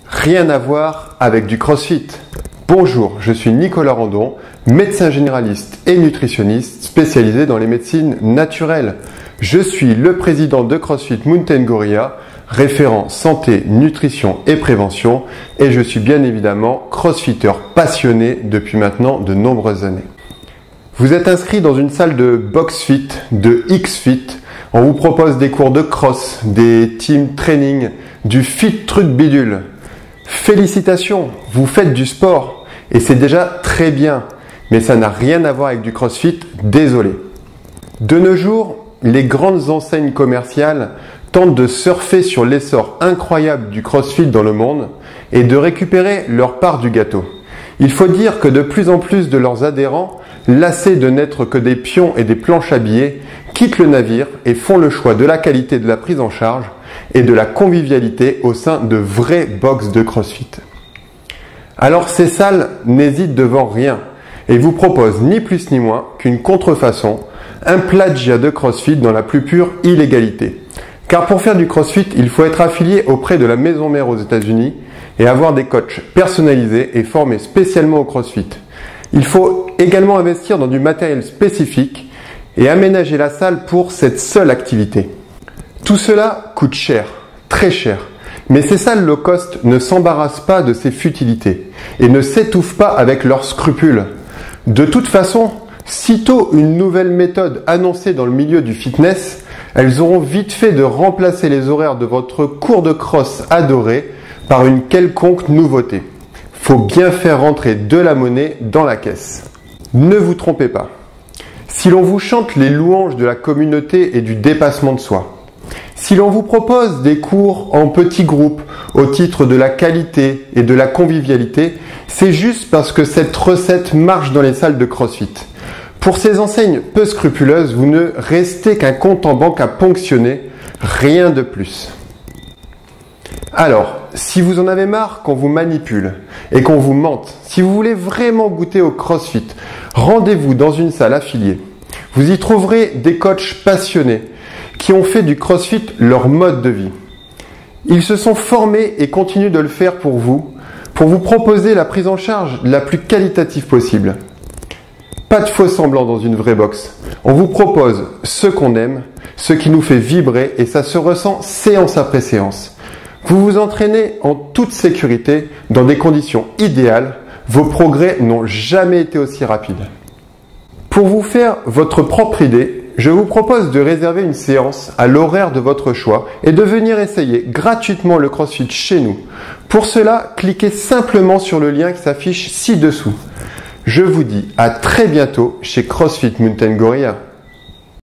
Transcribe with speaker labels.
Speaker 1: Rien à voir avec du CrossFit. Bonjour, je suis Nicolas Randon, médecin généraliste et nutritionniste spécialisé dans les médecines naturelles. Je suis le président de CrossFit Mountain Gorilla, référent santé, nutrition et prévention, et je suis bien évidemment crossfitter passionné depuis maintenant de nombreuses années. Vous êtes inscrit dans une salle de BoxFit, de XFit. On vous propose des cours de cross, des team training, du fit truc bidule. Félicitations, vous faites du sport et c'est déjà très bien, mais ça n'a rien à voir avec du CrossFit, désolé. De nos jours, les grandes enseignes commerciales tentent de surfer sur l'essor incroyable du CrossFit dans le monde et de récupérer leur part du gâteau. Il faut dire que de plus en plus de leurs adhérents, lassés de n'être que des pions et des planches à billets, quittent le navire et font le choix de la qualité de la prise en charge et de la convivialité au sein de vraies box de CrossFit. Alors ces salles n'hésitent devant rien et vous proposent ni plus ni moins qu'une contrefaçon, un plagiat de CrossFit dans la plus pure illégalité. Car pour faire du CrossFit, il faut être affilié auprès de la maison mère aux États-Unis et avoir des coachs personnalisés et formés spécialement au CrossFit. Il faut également investir dans du matériel spécifique et aménager la salle pour cette seule activité. Tout cela coûte cher, très cher, mais ces salles low cost ne s'embarrassent pas de ces futilités et ne s'étouffent pas avec leurs scrupules. De toute façon, sitôt une nouvelle méthode annoncée dans le milieu du fitness, elles auront vite fait de remplacer les horaires de votre cours de cross adoré par une quelconque nouveauté. Faut bien faire rentrer de la monnaie dans la caisse. Ne vous trompez pas. Si l'on vous chante les louanges de la communauté et du dépassement de soi, si l'on vous propose des cours en petits groupes au titre de la qualité et de la convivialité, c'est juste parce que cette recette marche dans les salles de CrossFit. Pour ces enseignes peu scrupuleuses, vous ne restez qu'un compte en banque à ponctionner, rien de plus. Alors, si vous en avez marre qu'on vous manipule et qu'on vous mente, si vous voulez vraiment goûter au CrossFit, rendez-vous dans une salle affiliée. Vous y trouverez des coachs passionnés qui ont fait du CrossFit leur mode de vie. Ils se sont formés et continuent de le faire pour vous proposer la prise en charge la plus qualitative possible. Pas de faux semblants dans une vraie box. On vous propose ce qu'on aime, ce qui nous fait vibrer et ça se ressent séance après séance. Vous vous entraînez en toute sécurité dans des conditions idéales. Vos progrès n'ont jamais été aussi rapides. Pour vous faire votre propre idée, je vous propose de réserver une séance à l'horaire de votre choix et de venir essayer gratuitement le CrossFit chez nous. Pour cela, cliquez simplement sur le lien qui s'affiche ci-dessous. Je vous dis à très bientôt chez CrossFit Mountain Gorilla.